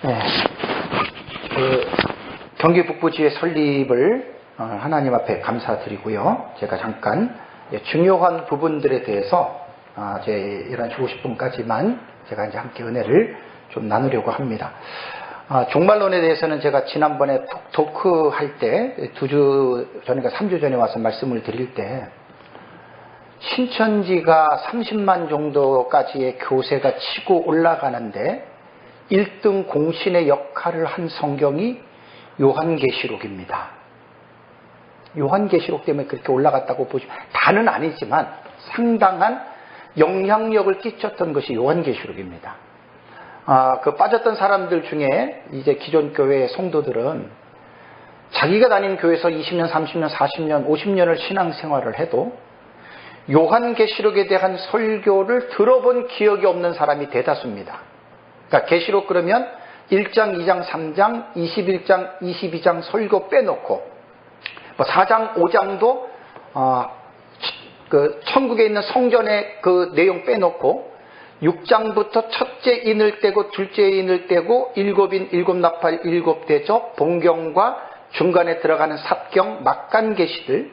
네. 경기 북부지회 설립을 하나님 앞에 감사드리고요. 제가 잠깐 중요한 부분들에 대해서 제 11시 50분까지만 제가 이제 함께 은혜를 좀 나누려고 합니다. 종말론에 대해서는 제가 지난번에 토크할 때 2주 전인가 3주 전에 와서 말씀을 드릴 때 신천지가 30만 정도까지의 교세가 치고 올라가는데 1등 공신의 역할을 한 성경이 요한계시록입니다. 요한계시록 때문에 그렇게 올라갔다고 보시면 다는 아니지만 상당한 영향력을 끼쳤던 것이 요한계시록입니다. 그 빠졌던 사람들 중에 이제 기존 교회 성도들은 자기가 다니는 교회에서 20년, 30년, 40년, 50년을 신앙생활을 해도 요한계시록에 대한 설교를 들어본 기억이 없는 사람이 대다수입니다. 그러니까 계시록 그러면 1장, 2장, 3장, 21장, 22장 설교 빼놓고 4장, 5장도 그 천국에 있는 성전의 그 내용 빼놓고 6장부터 첫째 인을 떼고 둘째 인을 떼고 7인, 7나팔, 7대접, 본경과 중간에 들어가는 삽경, 막간계시들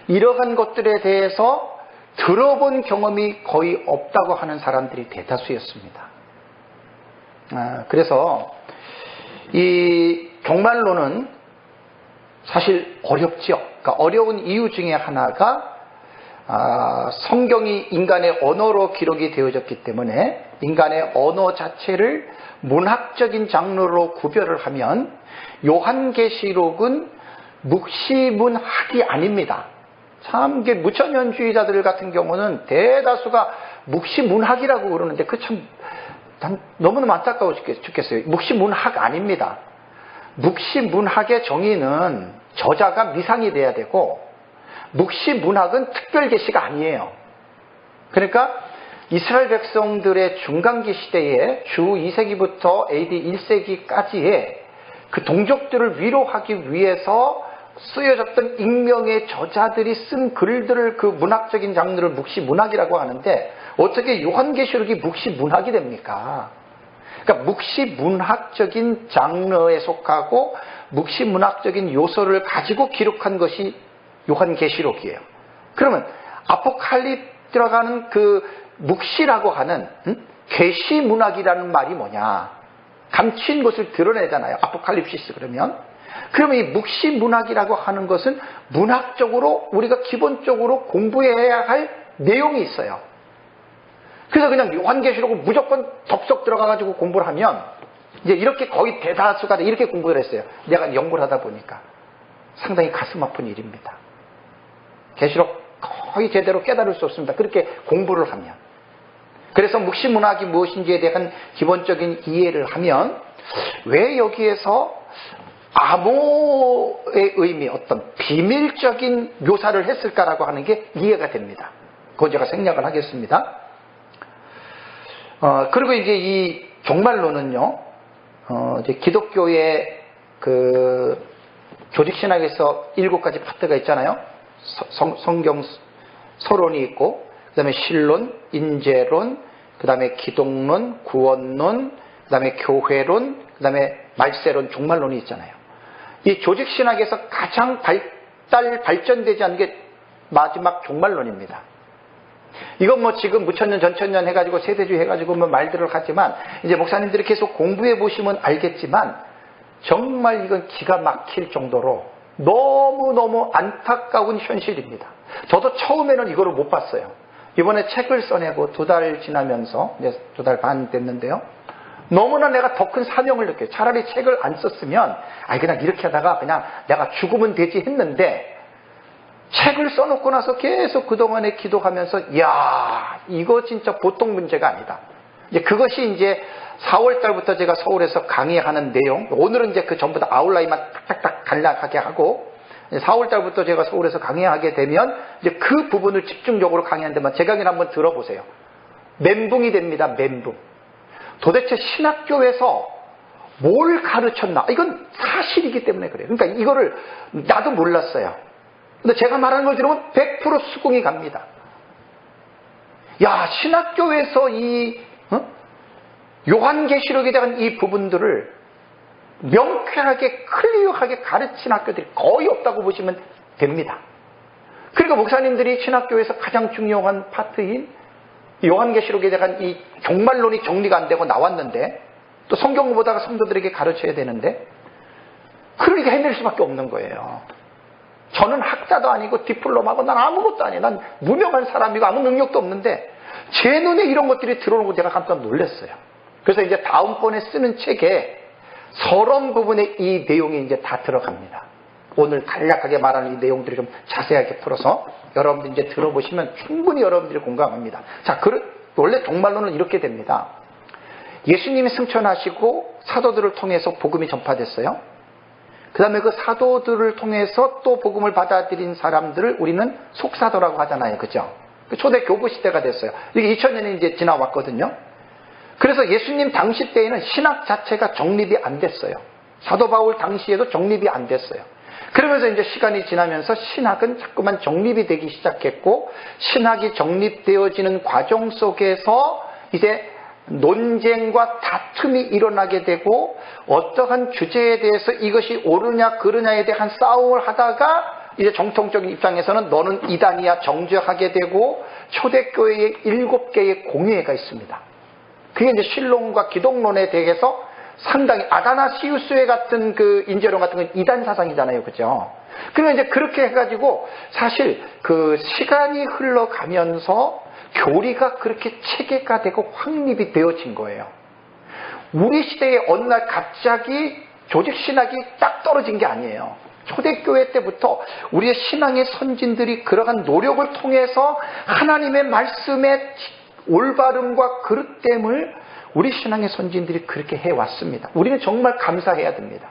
이러한 것들에 대해서 들어본 경험이 거의 없다고 하는 사람들이 대다수였습니다. 그래서 이 종말론은 사실 어렵죠. 그러니까 어려운 이유 중에 하나가 성경이 인간의 언어로 기록이 되어졌기 때문에 인간의 언어 자체를 문학적인 장르로 구별을 하면 요한계시록은 묵시문학이 아닙니다. 참 무천년주의자들 같은 경우는 대다수가 묵시문학이라고 그러는데 그 참 너무너무 안타까워 죽겠어요. 묵시문학 아닙니다. 묵시문학의 정의는 저자가 미상이 돼야 되고 묵시문학은 특별계시가 아니에요. 그러니까 이스라엘 백성들의 중간기 시대에 주 2세기부터 AD 1세기까지의 그 동족들을 위로하기 위해서 쓰여졌던 익명의 저자들이 쓴 글들을 그 문학적인 장르를 묵시문학이라고 하는데 어떻게 요한계시록이 묵시문학이 됩니까? 그러니까 묵시문학적인 장르에 속하고 묵시문학적인 요소를 가지고 기록한 것이 요한계시록이에요. 그러면 아포칼립 들어가는 그 묵시라고 하는 계시문학이라는 말이 뭐냐? 감춘 것을 드러내잖아요. 아포칼립시스 그러면 이 묵시문학이라고 하는 것은 문학적으로 우리가 기본적으로 공부해야 할 내용이 있어요. 그래서 그냥 요한계시록을 무조건 덥석 들어가가지고 공부를 하면 이제 이렇게 거의 대다수가 이렇게 공부를 했어요. 내가 연구를 하다 보니까 상당히 가슴 아픈 일입니다. 계시록 거의 제대로 깨달을 수 없습니다. 그렇게 공부를 하면. 그래서 묵시문학이 무엇인지에 대한 기본적인 이해를 하면 왜 여기에서 암호의 의미, 어떤 비밀적인 묘사를 했을까라고 하는 게 이해가 됩니다. 그건 제가 생략을 하겠습니다. 그리고 이제 이 종말론은요, 이제 기독교의 그 조직신학에서 7가지 파트가 있잖아요. 성경 서론이 있고, 그 다음에 신론, 인재론, 그 다음에 기독론, 구원론, 그 다음에 교회론, 그 다음에 말세론, 종말론이 있잖아요. 이 조직신학에서 가장 발전되지 않은 게 마지막 종말론입니다. 이건 뭐 지금 무천년, 전천년 해가지고 세대주의 해가지고 뭐 말들을 하지만 이제 목사님들이 계속 공부해 보시면 알겠지만 정말 이건 기가 막힐 정도로 너무너무 안타까운 현실입니다. 저도 처음에는 이거를 못 봤어요. 이번에 책을 써내고 2달 지나면서 이제 2달 반 됐는데요. 너무나 내가 더 큰 사명을 느껴요. 차라리 책을 안 썼으면 그냥 이렇게 하다가 그냥 내가 죽으면 되지 했는데 책을 써놓고 나서 계속 그동안에 기도하면서 이거 진짜 보통 문제가 아니다. 이제 그것이 이제 4월 달부터 제가 서울에서 강의하는 내용, 오늘은 이제 그 전부 다 아웃라인만 탁탁탁 간략하게 하고 4월 달부터 제가 서울에서 강의하게 되면 이제 그 부분을 집중적으로 강의하는 데만 제 강의를 한번 들어보세요. 멘붕이 됩니다. 멘붕. 도대체 신학교에서 뭘 가르쳤나? 이건 사실이기 때문에 그래요. 그러니까 이거를 나도 몰랐어요. 근데 제가 말하는 걸 들으면 100% 수긍이 갑니다. 신학교에서 이 요한계시록에 대한 이 부분들을 명쾌하게 클리어하게 가르친 학교들이 거의 없다고 보시면 됩니다. 그러니까 목사님들이 신학교에서 가장 중요한 파트인 요한계시록에 대한 이 종말론이 정리가 안 되고 나왔는데, 또 성경을 보다가 성도들에게 가르쳐야 되는데, 그러니까 헤맬 수밖에 없는 거예요. 저는 학자도 아니고 디플로마고 난 아무것도 아니에요. 난 무명한 사람이고 아무 능력도 없는데 제 눈에 이런 것들이 들어오는 거 제가 깜짝 놀랐어요. 그래서 이제 다음번에 쓰는 책에 서론 부분에 이 내용이 이제 다 들어갑니다. 오늘 간략하게 말하는 이 내용들을 좀 자세하게 풀어서 여러분들 이제 들어보시면 충분히 여러분들이 공감합니다. 자, 원래 종말론은 이렇게 됩니다. 예수님이 승천하시고 사도들을 통해서 복음이 전파됐어요. 그 다음에 그 사도들을 통해서 또 복음을 받아들인 사람들을 우리는 속사도라고 하잖아요. 그죠? 초대 교부 시대가 됐어요. 이게 2000년이 이제 지나왔거든요. 그래서 예수님 당시 때에는 신학 자체가 정립이 안 됐어요. 사도 바울 당시에도 정립이 안 됐어요. 그러면서 이제 시간이 지나면서 신학은 자꾸만 정립이 되기 시작했고, 신학이 정립되어지는 과정 속에서 이제 논쟁과 다툼이 일어나게 되고, 어떠한 주제에 대해서 이것이 옳으냐 그르냐에 대한 싸움을 하다가 이제 정통적인 입장에서는 너는 이단이야 정죄하게 되고, 초대교회의 7개의 공회가 있습니다. 그게 이제 신론과 기독론에 대해서 상당히 아다나시우스회 같은 그 인재론 같은 건 이단 사상이잖아요. 그죠? 그러면 이제 그렇게 해가지고 사실 그 시간이 흘러가면서 교리가 그렇게 체계화되고 확립이 되어진 거예요. 우리 시대에 어느 날 갑자기 조직신학이 딱 떨어진 게 아니에요. 초대교회 때부터 우리의 신앙의 선진들이 그러한 노력을 통해서 하나님의 말씀의 올바름과 그릇됨을 우리 신앙의 선진들이 그렇게 해왔습니다. 우리는 정말 감사해야 됩니다.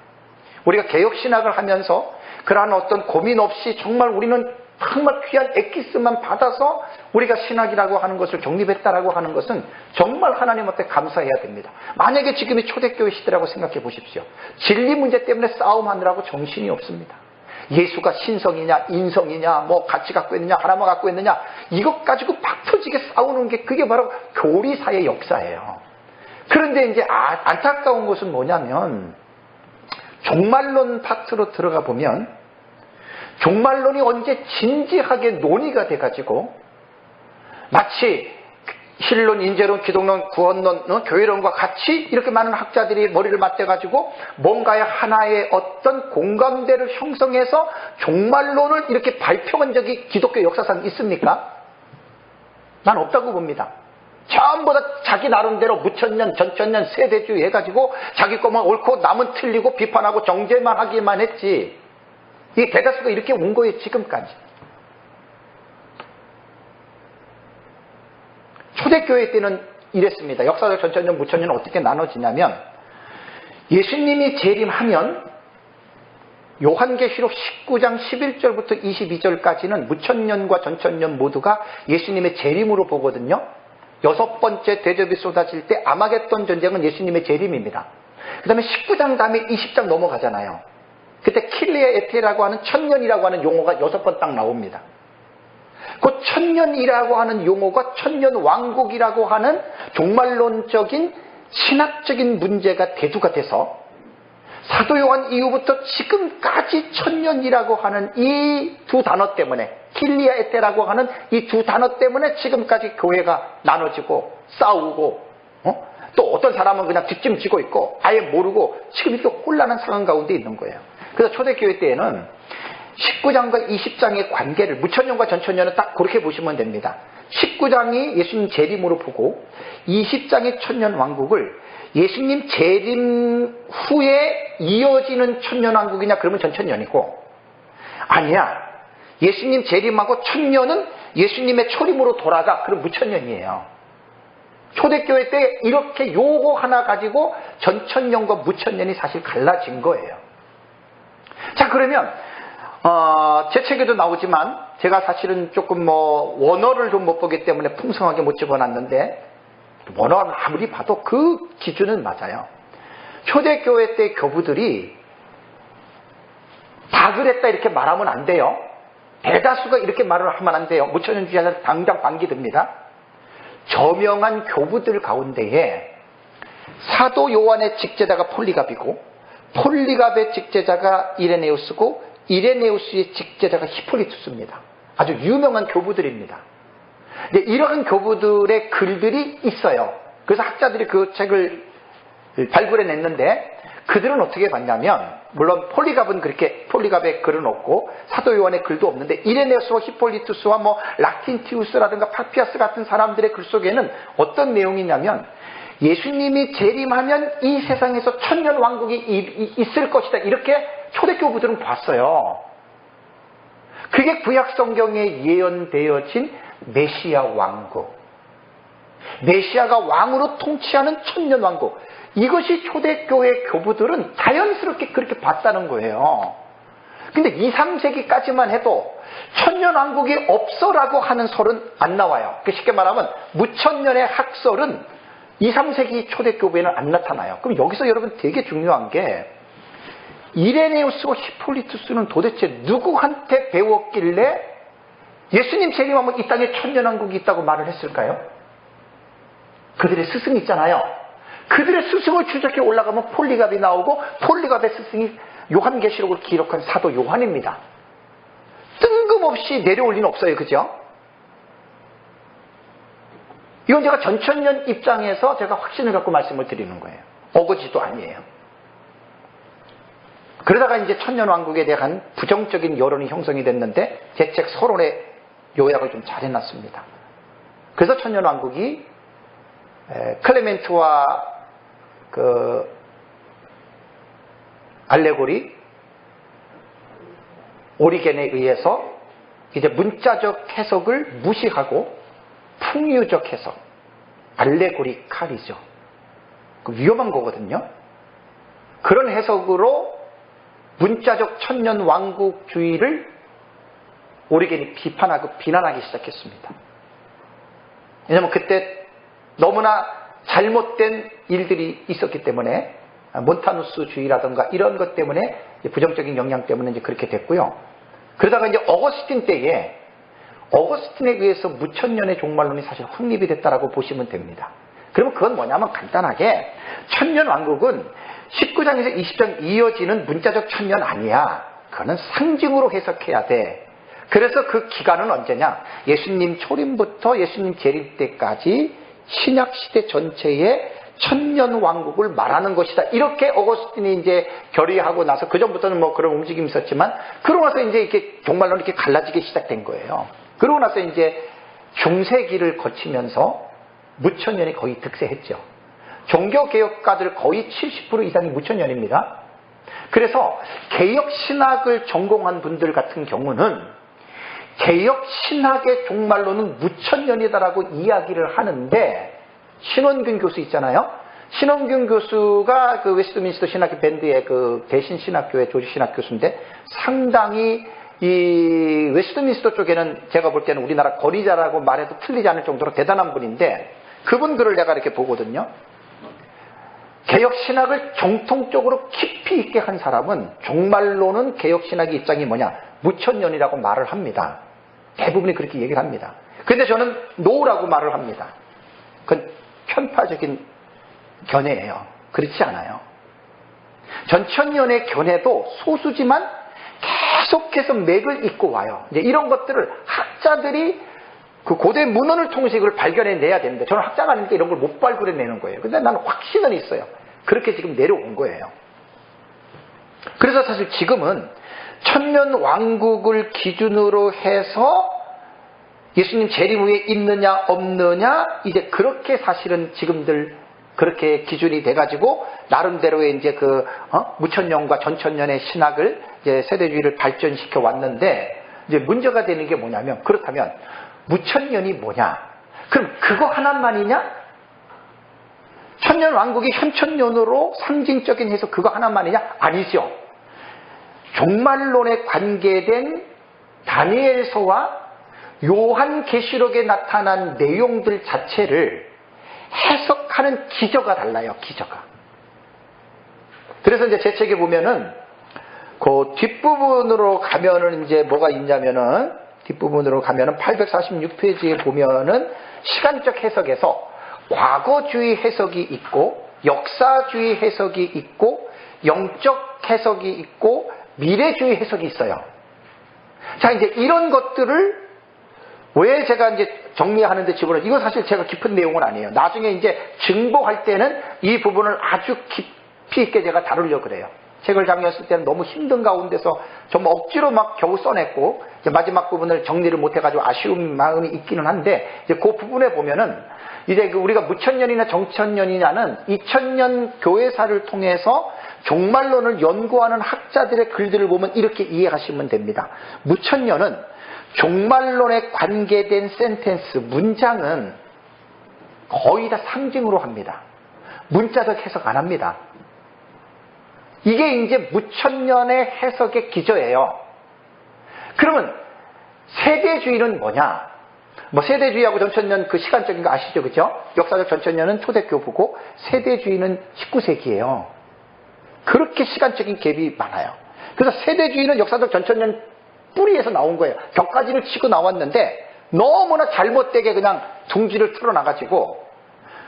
우리가 개혁신학을 하면서 그러한 어떤 고민 없이 정말 우리는 정말 귀한 엑기스만 받아서 우리가 신학이라고 하는 것을 정립했다라고 하는 것은 정말 하나님한테 감사해야 됩니다. 만약에 지금이 초대교회 시대라고 생각해 보십시오. 진리 문제 때문에 싸움하느라고 정신이 없습니다. 예수가 신성이냐 인성이냐 뭐 같이 갖고 있느냐 하나만 갖고 있느냐 이것 가지고 팍 터지게 싸우는 게 그게 바로 교리사의 역사예요. 그런데 이제 안타까운 것은 뭐냐면 종말론 파트로 들어가 보면 종말론이 언제 진지하게 논의가 돼가지고 마치 신론, 인재론, 기독론, 구원론, 교회론과 같이 이렇게 많은 학자들이 머리를 맞대가지고 뭔가의 하나의 어떤 공감대를 형성해서 종말론을 이렇게 발표한 적이 기독교 역사상 있습니까? 난 없다고 봅니다. 전부 다 자기 나름대로 무천년, 전천년, 세대주의 해가지고 자기 것만 옳고 남은 틀리고 비판하고 정죄만 하기만 했지. 이 대다수가 이렇게 온 거예요, 지금까지. 초대교회 때는 이랬습니다. 역사적 전천년, 무천년 어떻게 나눠지냐면 예수님이 재림하면 요한계시록 19장 11절부터 22절까지는 무천년과 전천년 모두가 예수님의 재림으로 보거든요. 6번째 대접이 쏟아질 때 아마겟돈 전쟁은 예수님의 재림입니다. 그 다음에 19장 다음에 20장 넘어가잖아요. 그때 킬리아 에테라고 하는 천년이라고 하는 용어가 6번 딱 나옵니다. 그 천년이라고 하는 용어가 천년 왕국이라고 하는 종말론적인 신학적인 문제가 대두가 돼서 사도 요한 이후부터 지금까지 천년이라고 하는 이 두 단어 때문에 킬리아 에테라고 하는 이 두 단어 때문에 지금까지 교회가 나눠지고 싸우고 또 어떤 사람은 그냥 뒷짐지고 있고 아예 모르고 지금 이렇게 혼란한 상황 가운데 있는 거예요. 그래서 초대교회 때에는 19장과 20장의 관계를 무천년과 전천년은 딱 그렇게 보시면 됩니다. 19장이 예수님 재림으로 보고 20장의 천년 왕국을 예수님 재림 후에 이어지는 천년 왕국이냐 그러면 전천년이고 아니야. 예수님 재림하고 천년은 예수님의 초림으로 돌아가. 그럼 무천년이에요. 초대교회 때 이렇게 요거 하나 가지고 전천년과 무천년이 사실 갈라진 거예요. 자, 그러면 제 책에도 나오지만 제가 사실은 조금 원어를 좀 못 보기 때문에 풍성하게 못 집어놨는데 원어는 아무리 봐도 그 기준은 맞아요. 초대교회 때 교부들이 다 그랬다 이렇게 말하면 안 돼요. 대다수가 이렇게 말을 하면 안 돼요. 무천년주의자는 당장 반기됩니다. 저명한 교부들 가운데에 사도 요한의 직제자가 폴리갑이고 폴리갑의 직제자가 이레네우스고 이레네우스의 직제자가 히폴리투스입니다. 아주 유명한 교부들입니다. 근데 이러한 교부들의 글들이 있어요. 그래서 학자들이 그 책을 발굴해냈는데 그들은 어떻게 봤냐면, 물론 폴리갑은 그렇게 폴리갑의 글은 없고 사도 요한의 글도 없는데 이레네우스와 히폴리투스와 뭐 락틴티우스라든가 파피아스 같은 사람들의 글 속에는 어떤 내용이냐면, 예수님이 재림하면 이 세상에서 천년 왕국이 있을 것이다, 이렇게 초대교부들은 봤어요. 그게 구약 성경에 예언되어진 메시아 왕국, 메시아가 왕으로 통치하는 천년 왕국, 이것이 초대교회 교부들은 자연스럽게 그렇게 봤다는 거예요. 근데 2, 3세기까지만 해도 천년왕국이 없어라고 하는 설은 안 나와요. 쉽게 말하면 무천년의 학설은 2, 3세기 초대교회에는 안 나타나요. 그럼 여기서 여러분 되게 중요한 게, 이레네우스와 히폴리투스는 도대체 누구한테 배웠길래 예수님 재림하면 이 땅에 천년왕국이 있다고 말을 했을까요? 그들의 스승이 있잖아요. 그들의 스승을 추적해 올라가면 폴리갑이 나오고, 폴리갑의 스승이 요한계시록을 기록한 사도 요한입니다. 뜬금없이 내려올 리는 없어요. 그죠? 이건 제가 전천년 입장에서 제가 확신을 갖고 말씀을 드리는 거예요. 어거지도 아니에요. 그러다가 이제 천년왕국에 대한 부정적인 여론이 형성이 됐는데 제 책 서론의 요약을 좀 잘 해놨습니다. 그래서 천년왕국이 클레멘트와 그 알레고리, 오리겐에 의해서 이제 문자적 해석을 무시하고 풍유적 해석, 알레고리칼이죠. 위험한 거거든요. 그런 해석으로 문자적 천년 왕국주의를 오리겐이 비판하고 비난하기 시작했습니다. 왜냐하면 그때 너무나 잘못된 일들이 있었기 때문에, 몬타누스주의라든가 이런 것 때문에, 부정적인 영향 때문에 이제 그렇게 됐고요. 그러다가 이제 어거스틴 때에, 어거스틴에 의해서 무천년의 종말론이 사실 확립이 됐다라고 보시면 됩니다. 그러면 그건 뭐냐면 간단하게, 천년 왕국은 19장에서 20장 이어지는 문자적 천년 아니야. 그거는 상징으로 해석해야 돼. 그래서 그 기간은 언제냐? 예수님 초림부터 예수님 재림 때까지 신약 시대 전체의 천년 왕국을 말하는 것이다. 이렇게 어거스틴이 이제 결의하고 나서, 그 전부터는 뭐 그런 움직임이 있었지만, 그러고 나서 이제 이렇게 종말론이 이렇게 갈라지기 시작된 거예요. 그러고 나서 이제 중세기를 거치면서 무천년이 거의 득세했죠. 종교개혁가들 거의 70% 이상이 무천년입니다. 그래서 개혁신학을 전공한 분들 같은 경우는 개혁신학의 종말론은 무천년이다라고 이야기를 하는데, 신원균 교수 있잖아요. 신원균 교수가 그 웨스트민스터 신학교 밴드의 그 대신 신학교의 조직 신학 교수인데, 상당히 이 웨스트민스터 쪽에는 제가 볼 때는 우리나라 거리자라고 말해도 틀리지 않을 정도로 대단한 분인데, 그분 글을 내가 이렇게 보거든요. 개혁신학을 정통적으로 깊이 있게 한 사람은 종말론은 개혁신학의 입장이 뭐냐? 무천년이라고 말을 합니다. 대부분이 그렇게 얘기를 합니다. 그런데 저는 노라고 말을 합니다. 그건 편파적인 견해예요. 그렇지 않아요. 전천년의 견해도 소수지만 계속해서 맥을 잇고 와요. 이제 이런 것들을 학자들이 그 고대 문헌을 통해서 이걸 발견해내야 되는데, 저는 학자가 아니니까 이런 걸 못 발굴해내는 거예요. 근데 나는 확신은 있어요. 그렇게 지금 내려온 거예요. 그래서 사실 지금은 천년 왕국을 기준으로 해서 예수님 재림 후에 있느냐 없느냐, 이제 그렇게 사실은 지금들 그렇게 기준이 돼가지고 나름대로의 이제 그 무천년과 전천년의 신학을 이제 세대주의를 발전시켜 왔는데, 이제 문제가 되는 게 뭐냐면, 그렇다면 무천년이 뭐냐? 그럼 그거 하나만이냐? 천년 왕국이 현천년으로 상징적인 해서 그거 하나만이냐? 아니죠. 종말론에 관계된 다니엘서와 요한계시록에 나타난 내용들 자체를 해석하는 기저가 달라요. 기저가. 그래서 이제 제 책에 보면은 그 뒷부분으로 가면은 이제 뭐가 있냐면은, 뒷부분으로 가면은 846페이지에 보면은 시간적 해석에서 과거주의 해석이 있고 역사주의 해석이 있고 영적 해석이 있고 미래주의 해석이 있어요. 자, 이제 이런 것들을 왜 제가 이제 정리하는데 이건 사실 제가 깊은 내용은 아니에요. 나중에 이제 증보할 때는 이 부분을 아주 깊이 있게 제가 다루려고 그래요. 책을 장려했을 때는 너무 힘든 가운데서 정말 억지로 막 겨우 써냈고, 이제 마지막 부분을 정리를 못해가지고 아쉬운 마음이 있기는 한데, 이제 그 부분에 보면은, 이제 우리가 무천년이나 정천년이냐는 2000년 교회사를 통해서 종말론을 연구하는 학자들의 글들을 보면 이렇게 이해하시면 됩니다. 무천년은 종말론에 관계된 센텐스, 문장은 거의 다 상징으로 합니다. 문자적 해석 안 합니다. 이게 이제 무천년의 해석의 기저예요. 그러면 세대주의는 뭐냐? 뭐 세대주의하고 전천년 그 시간적인 거 아시죠? 그죠? 역사적 전천년은 초대교부고 세대주의는 19세기예요. 그렇게 시간적인 갭이 많아요. 그래서 세대주의는 역사적 전천년 뿌리에서 나온 거예요. 격가지를 치고 나왔는데 너무나 잘못되게 그냥 둥지를 틀어놔가지고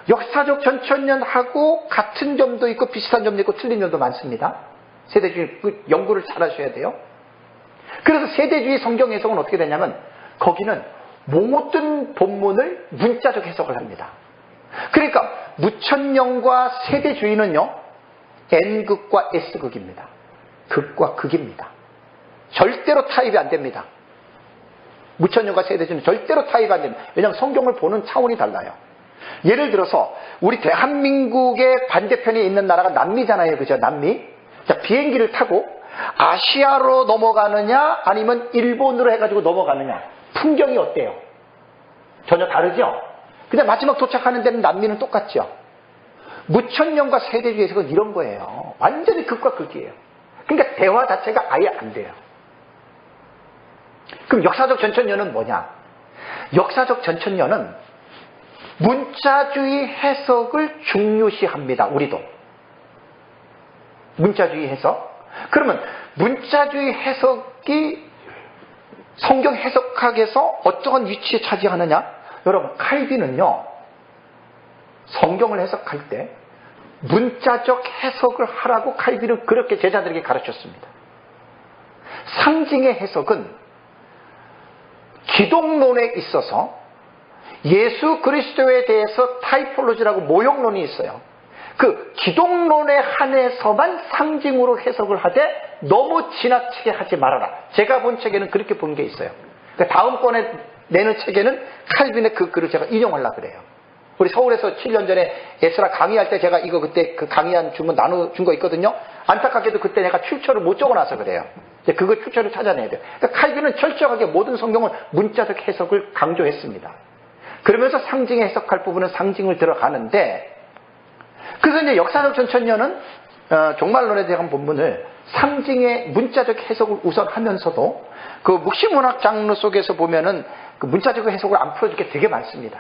역사적 전천년하고 같은 점도 있고 비슷한 점도 있고 틀린 점도 많습니다. 세대주의 연구를 잘 하셔야 돼요. 그래서 세대주의 성경 해석은 어떻게 되냐면 거기는 모든 본문을 문자적 해석을 합니다. 그러니까 무천년과 세대주의는요, N극과 S극입니다. 극과 극입니다. 절대로 타입이 안 됩니다. 무천년과 세대주의는 절대로 타입이 안 됩니다. 왜냐하면 성경을 보는 차원이 달라요. 예를 들어서 우리 대한민국의 반대편에 있는 나라가 남미잖아요. 그죠? 남미. 자, 비행기를 타고 아시아로 넘어가느냐 아니면 일본으로 해가지고 넘어가느냐, 풍경이 어때요? 전혀 다르죠? 근데 마지막 도착하는 데는 남미는 똑같죠? 무천년과 세대주의 해석은 이런 거예요. 완전히 극과 극이에요. 그러니까 대화 자체가 아예 안 돼요. 그럼 역사적 전천년은 뭐냐? 역사적 전천년은 문자주의 해석을 중요시합니다. 우리도. 문자주의 해석. 그러면 문자주의 해석이 성경 해석학에서 어떠한 위치에 차지하느냐? 여러분, 칼빈은요, 성경을 해석할 때 문자적 해석을 하라고 칼빈은 그렇게 제자들에게 가르쳤습니다. 상징의 해석은 기독론에 있어서 예수 그리스도에 대해서 타이폴로지라고 모형론이 있어요. 그 기독론에 한해서만 상징으로 해석을 하되 너무 지나치게 하지 말아라. 제가 본 책에는 그렇게 본 게 있어요. 그러니까 다음번에 내는 책에는 칼빈의 그 글을 제가 인용하려고 그래요. 우리 서울에서 7년 전에 에스라 강의할 때 제가 이거 그때 그 강의한 주문 나눠준 거 있거든요. 안타깝게도 그때 내가 출처를 못 적어놔서 그래요. 이제 그거 출처를 찾아내야 돼요. 그러니까 칼빈은 철저하게 모든 성경을 문자적 해석을 강조했습니다. 그러면서 상징에 해석할 부분은 상징을 들어가는데, 그래서 이제 역사적 전천년은 종말론에 대한 본문을 상징의 문자적 해석을 우선 하면서도 그 묵시문학 장르 속에서 보면은 그 문자적 해석을 안 풀어줄 게 되게 많습니다.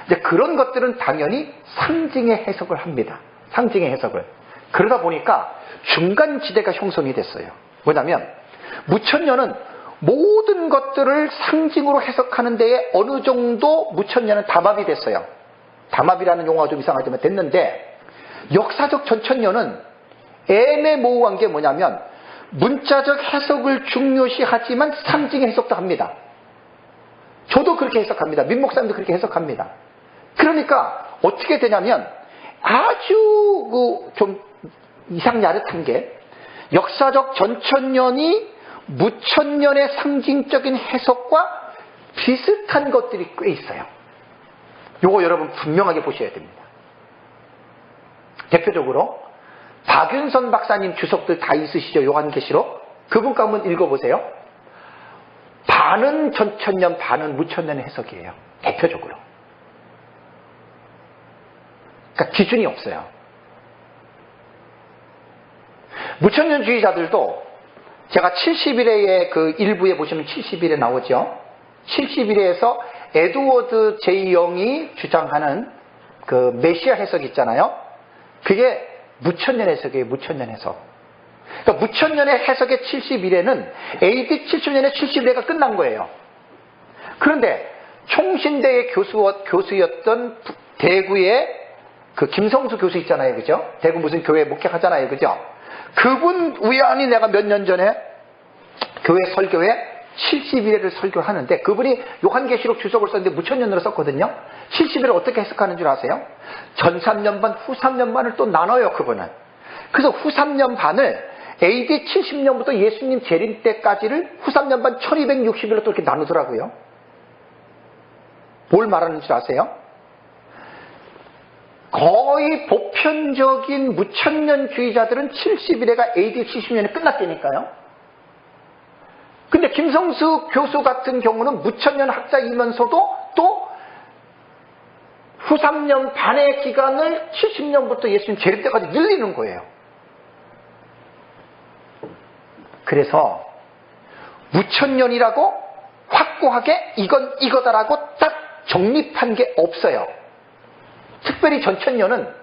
이제 그런 것들은 당연히 상징의 해석을 합니다. 상징의 해석을. 그러다 보니까 중간 지대가 형성이 됐어요. 뭐냐면 무천년은 모든 것들을 상징으로 해석하는 데에 어느 정도 무천년은 담합이 됐어요. 담합이라는 용어가 좀 이상하지만 됐는데, 역사적 전천년은 애매모호한 게 뭐냐면 문자적 해석을 중요시하지만 상징의 해석도 합니다. 저도 그렇게 해석합니다. 민 목사님도 그렇게 해석합니다. 그러니까 어떻게 되냐면 아주 좀 이상야릇한 게 역사적 전천년이 무천년의 상징적인 해석과 비슷한 것들이 꽤 있어요. 요거 여러분 분명하게 보셔야 됩니다. 대표적으로 박윤선 박사님 주석들 다 있으시죠? 요한계시록. 그분 거 한번 읽어보세요. 반은 전천년, 반은 무천년의 해석이에요. 대표적으로. 그러니까 기준이 없어요. 무천년주의자들도 제가 70일의 그 일부에 보시면 70일에 나오죠. 70일에서 에드워드 제이 영이 주장하는 그 메시아 해석 있잖아요. 그게 무천년 해석이에요. 무천년 해석. 그러니까 무천년의 해석의 70일에는 AD 70년에 70일에가 끝난 거예요. 그런데 총신대의 교수였던 대구의 그 김성수 교수 있잖아요. 그죠? 대구 무슨 교회 목회하잖아요. 그죠? 그분 우연히 내가 몇 년 전에 교회 설교에 70일을 설교하는데 그분이 요한계시록 주석을 썼는데 무천년으로 썼거든요. 70일을 어떻게 해석하는 줄 아세요? 전 3년 반, 후 3년 반을 또 나눠요, 그분은. 그래서 후 3년 반을 AD 70년부터 예수님 재림 때까지를 후 3년 반 1260일로 또 이렇게 나누더라고요. 뭘 말하는 줄 아세요? 거의 보편적인 무천년주의자들은 70일에가 AD 70년에 끝났다니까요. 근데 김성수 교수 같은 경우는 무천년 학자이면서도 또 후 3년 반의 기간을 70년부터 예수님 재림 때까지 늘리는 거예요. 그래서 무천년이라고 확고하게 이건 이거다라고 딱 정립한 게 없어요. 특별히 전천년은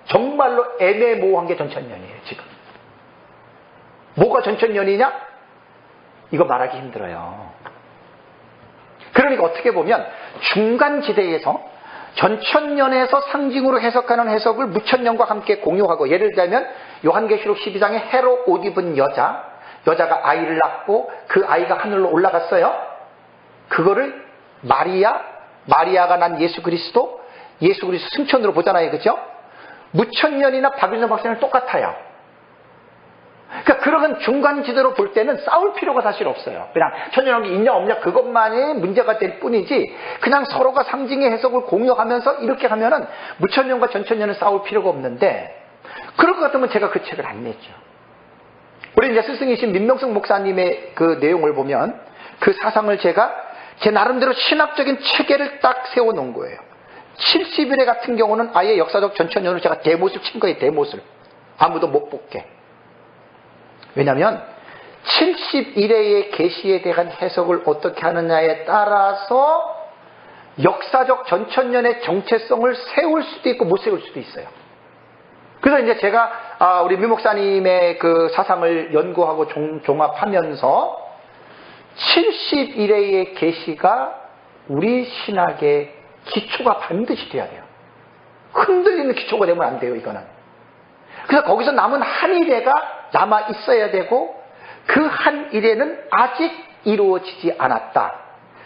정말로 애매모호한 게 전천년이에요, 지금. 뭐가 전천년이냐? 이거 말하기 힘들어요. 그러니까 어떻게 보면 중간지대에서 전천년에서 상징으로 해석하는 해석을 무천년과 함께 공유하고, 예를 들자면 요한계시록 12장에 해로 옷 입은 여자가 아이를 낳고 그 아이가 하늘로 올라갔어요. 그거를 마리아가 난 예수 그리스도 승천으로 보잖아요. 그죠? 무천년이나 박윤선 박사는 똑같아요. 그러니까 그런 중간지대로 볼 때는 싸울 필요가 사실 없어요. 그냥 천년왕국 있냐 없냐 그것만이 문제가 될 뿐이지, 그냥 서로가 상징의 해석을 공유하면서 이렇게 하면은 무천년과 전천년은 싸울 필요가 없는데, 그럴 것 같으면 제가 그 책을 안 냈죠. 우리 이제 스승이신 민명승 목사님의 그 내용을 보면 그 사상을 제가 제 나름대로 신학적인 체계를 딱 세워놓은 거예요. 70일에 같은 경우는 아예 역사적 전천년으로 제가 대못을 친 거예요. 대못을. 아무도 못 뽑게. 왜냐하면 71회의 계시에 대한 해석을 어떻게 하느냐에 따라서 역사적 전천년의 정체성을 세울 수도 있고 못 세울 수도 있어요. 그래서 이제 제가 우리 미 목사님의 그 사상을 연구하고 종합하면서 71회의 계시가 우리 신학의 기초가 반드시 돼야 돼요. 흔들리는 기초가 되면 안 돼요, 이거는. 그래서 거기서 남은 한 일회가 남아 있어야 되고, 그 한 일회는 아직 이루어지지 않았다.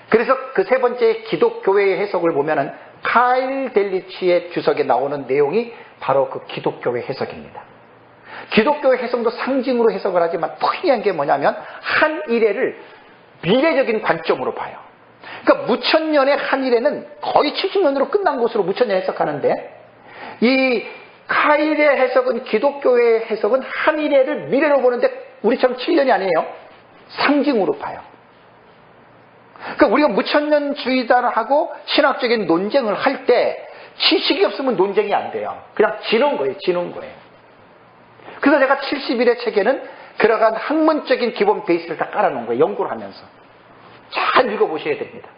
그래서 그 세 번째 기독교회의 해석을 보면은 카일 델리치의 주석에 나오는 내용이 바로 그 기독교회 해석입니다. 기독교회 해석도 상징으로 해석을 하지만 특이한 게 뭐냐면 한 일회를 미래적인 관점으로 봐요. 그러니까 무천년의 한 일회는 거의 70년으로 끝난 것으로 무천년 해석하는데, 이 카일의 해석은, 기독교의 해석은 한 일회를 미래로 보는데 우리처럼 7년이 아니에요. 상징으로 봐요. 그러니까 우리가 무천년주의자하고 신학적인 논쟁을 할 때 지식이 없으면 논쟁이 안 돼요. 그냥 지는 거예요. 그래서 제가 71회 책에는 그러한 학문적인 기본 베이스를 다 깔아놓은 거예요. 연구를 하면서. 잘 읽어보셔야 됩니다.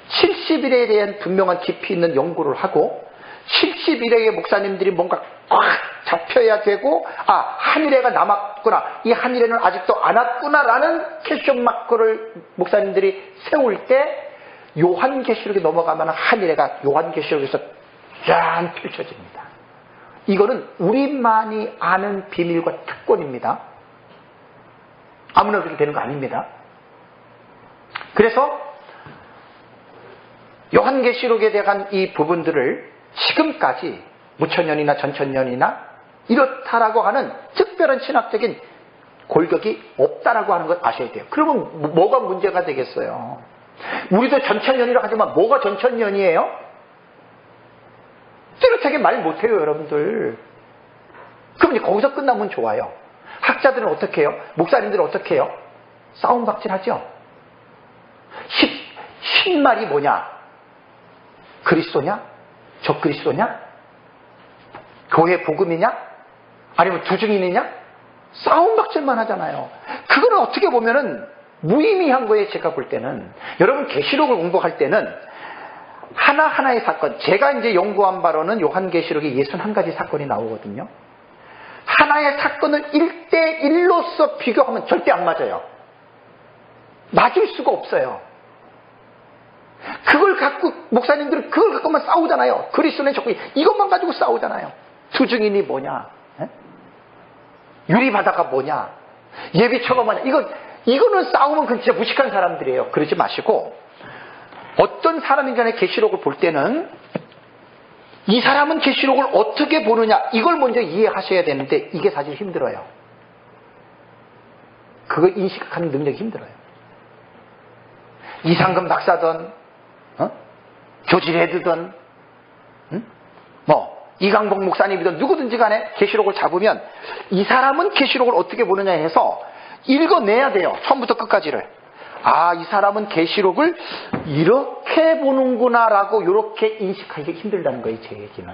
71회에 대한 분명한 깊이 있는 연구를 하고, 71회의 목사님들이 뭔가 꽉 잡혀야 되고, 한 일회가 남았구나, 이 한 일회는 아직도 안 왔구나라는 퀘스천 마크를 목사님들이 세울 때 요한계시록에 넘어가면 한 일회가 요한계시록에서 짠 펼쳐집니다. 이거는 우리만이 아는 비밀과 특권입니다. 아무나 그렇게 되는 거 아닙니다. 그래서 요한계시록에 대한 이 부분들을 지금까지 무천년이나 전천년이나 이렇다라고 하는 특별한 신학적인 골격이 없다라고 하는 걸 아셔야 돼요. 그러면 뭐가 문제가 되겠어요? 우리도 전천년이라고 하지만 뭐가 전천년이에요? 뚜렷하게 말 못해요, 여러분들. 그럼 이제 거기서 끝나면 좋아요. 학자들은 어떻게 해요? 목사님들은 어떻게 해요? 싸움박질하죠. 신말이 뭐냐? 그리스도냐? 적그리스도냐? 교회 복음이냐? 아니면 두중인이냐? 싸움박질만 하잖아요. 그거는 어떻게 보면은 무의미한 거예요, 제가 볼 때는. 여러분 계시록을 공부할 때는 하나하나의 사건, 제가 이제 연구한 바로는 요한계시록에 61가지 사건이 나오거든요. 하나의 사건을 1대1로서 비교하면 절대 안 맞아요. 맞을 수가 없어요. 그걸 갖고 목사님들은 그걸 갖고만 싸우잖아요. 그리스도는 적고 이것만 가지고 싸우잖아요. 두중인이 뭐냐? 유리바다가 뭐냐? 예비처가 뭐냐? 이거는 싸우면 그 진짜 무식한 사람들이에요. 그러지 마시고, 어떤 사람이 간에 계시록을 볼 때는 이 사람은 계시록을 어떻게 보느냐, 이걸 먼저 이해하셔야 되는데, 이게 사실 힘들어요. 그걸 인식하는 능력이 힘들어요. 이상금 박사든, 교질헤드든, 이강복 목사님이든 누구든지 간에 계시록을 잡으면 이 사람은 계시록을 어떻게 보느냐 해서 읽어내야 돼요. 처음부터 끝까지를. 아, 이 사람은 계시록을 이렇게 보는구나라고 이렇게 인식하기 힘들다는 거예요. 제 얘기는.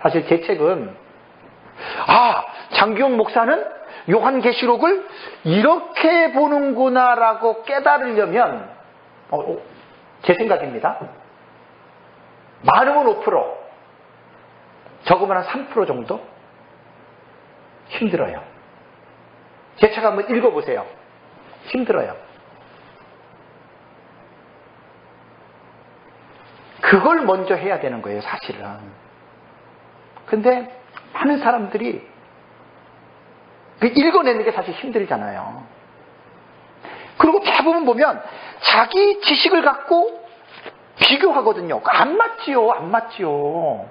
사실 제 책은 장기용 목사는 요한계시록을 이렇게 보는구나라고 깨달으려면 제 생각입니다. 많으면 5%, 적으면 한 3% 정도? 힘들어요. 제 책 한번 읽어보세요. 힘들어요. 그걸 먼저 해야 되는 거예요, 사실은. 근데 많은 사람들이 읽어내는 게 사실 힘들잖아요. 그리고 대부분 보면 자기 지식을 갖고 비교하거든요. 안 맞지요, 안 맞지요.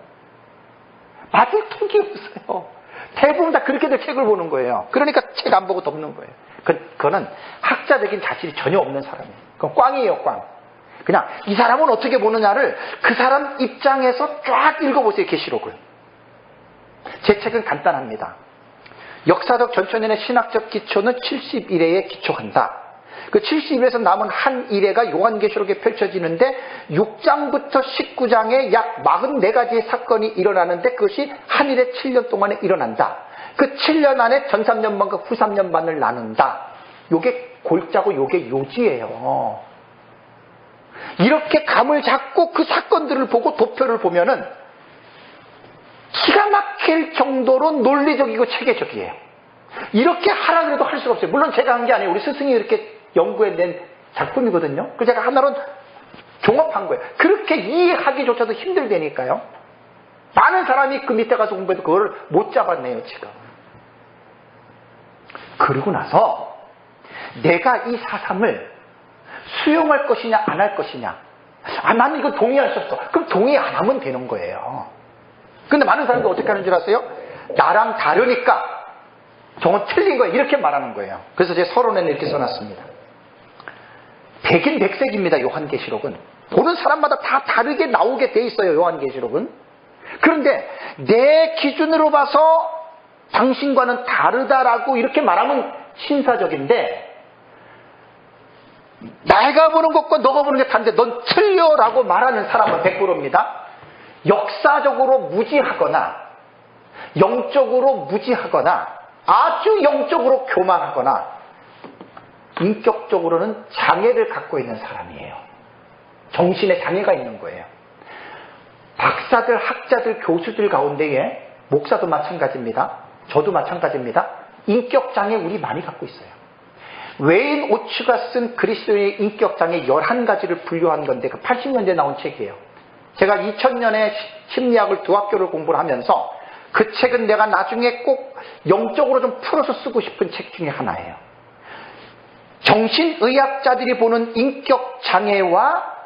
맞을 통이 없어요. 대부분 다 그렇게들 책을 보는 거예요. 그러니까 책 안 보고 덮는 거예요. 그거는 학자적인 자질이 전혀 없는 사람이에요. 그건 꽝이에요, 꽝. 그냥 이 사람은 어떻게 보느냐를 그 사람 입장에서 쫙 읽어보세요, 계시록을. 제 책은 간단합니다. 역사적 전천년의 신학적 기초는 70일에에 기초한다. 그 70일에서 남은 한 일회가 요한계시록에 펼쳐지는데 6장부터 19장에 약 44가지의 사건이 일어나는데 그것이 한 일에 7년 동안에 일어난다. 그 7년 안에 전 3년반과 후 3년반을 나눈다. 요게 골자고 요게 요지예요. 이렇게 감을 잡고 그 사건들을 보고 도표를 보면은 기가 막힐 정도로 논리적이고 체계적이에요. 이렇게 하라 그래도 할 수가 없어요. 물론 제가 한 게 아니에요. 우리 스승이 이렇게 연구해낸 작품이거든요. 그래서 제가 하나로 종합한 거예요. 그렇게 이해하기조차도 힘들다니까요. 많은 사람이 그 밑에 가서 공부해도 그걸 못 잡았네요, 지금. 그러고 나서 내가 이 사삼을 수용할 것이냐 안 할 것이냐. 나는 이거 동의할 수 없어. 그럼 동의 안 하면 되는 거예요. 근데 많은 사람들이 어떻게 하는 줄 아세요? 나랑 다르니까 저건 틀린 거예요. 이렇게 말하는 거예요. 그래서 제 서론에는 이렇게 써놨습니다. 백인백색입니다. 요한계시록은. 보는 사람마다 다 다르게 나오게 돼 있어요. 요한계시록은. 그런데 내 기준으로 봐서 당신과는 다르다라고 이렇게 말하면 신사적인데, 내가 보는 것과 너가 보는 게 다른데 넌 틀려라고 말하는 사람은 100%입니다. 역사적으로 무지하거나 영적으로 무지하거나 아주 영적으로 교만하거나 인격적으로는 장애를 갖고 있는 사람이에요. 정신에 장애가 있는 거예요. 박사들, 학자들, 교수들 가운데에 목사도 마찬가지입니다. 저도 마찬가지입니다. 인격장애 우리 많이 갖고 있어요. 웨인 오츠가 쓴 그리스도인의 인격장애 11가지를 분류한 건데 그 80년대에 나온 책이에요. 제가 2000년에 심리학을 두 학교를 공부를 하면서 그 책은 내가 나중에 꼭 영적으로 좀 풀어서 쓰고 싶은 책 중에 하나예요. 정신의학자들이 보는 인격장애와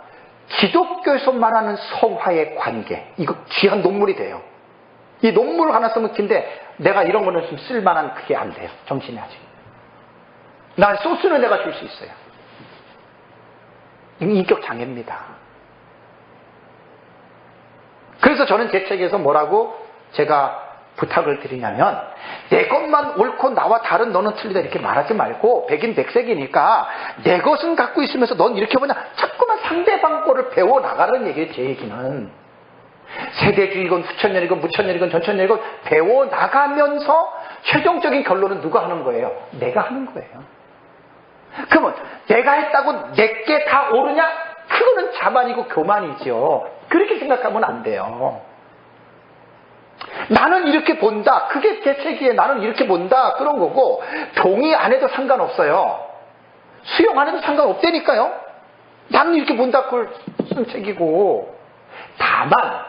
기독교에서 말하는 성화의 관계. 이거 귀한 논문이 돼요. 이 논문을 하나 쓰면 긴데 내가 이런 거는 좀 쓸만한 그게 안 돼요. 정신이 아직. 난 소스는 내가 줄 수 있어요. 인격장애입니다. 그래서 저는 제 책에서 뭐라고 제가 부탁을 드리냐면, 내 것만 옳고 나와 다른 너는 틀리다 이렇게 말하지 말고 백인백색이니까 내 것은 갖고 있으면서 넌 이렇게 보냐, 자꾸만 상대방 거를 배워나가는 얘기예요. 제 얘기는 세대주의건 후천년이건 무천년이건 전천년이건 배워나가면서 최종적인 결론은 누가 하는 거예요? 내가 하는 거예요. 그러면 내가 했다고 내게 다 옳으냐? 그거는 자만이고 교만이죠. 그렇게 생각하면 안 돼요. 나는 이렇게 본다. 그게 제 책이에요. 나는 이렇게 본다. 그런 거고, 동의 안 해도 상관없어요. 수용 안 해도 상관없다니까요. 나는 이렇게 본다. 그걸 쓴 책이고. 다만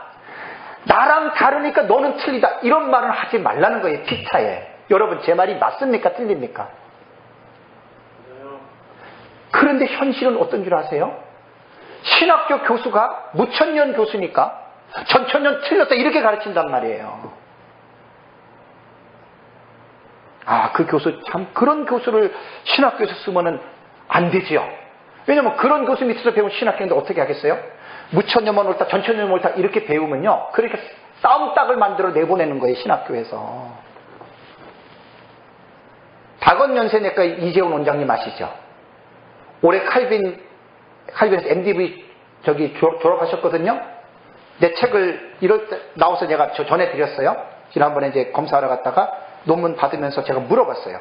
나랑 다르니까 너는 틀리다. 이런 말은 하지 말라는 거예요. 피차에. 여러분 제 말이 맞습니까? 틀립니까? 그런데 현실은 어떤 줄 아세요? 신학교 교수가 무천년 교수니까 전천년 틀렸다 이렇게 가르친단 말이에요. 아, 그 교수 참 그런 교수를 신학교에서 쓰면은 안 되지요. 왜냐면 그런 교수 밑에서 배운 신학교인데 어떻게 하겠어요? 무천년만 옳다 전천년만 옳다 이렇게 배우면요, 그렇게 싸움닭을 만들어 내보내는 거예요, 신학교에서. 다건연세내과 이재훈 원장님 아시죠? 올해 칼빈에서 MDV 졸업하셨거든요. 내 책을 이럴 때 나와서 제가 전해드렸어요. 지난번에 이제 검사하러 갔다가 논문 받으면서 제가 물어봤어요.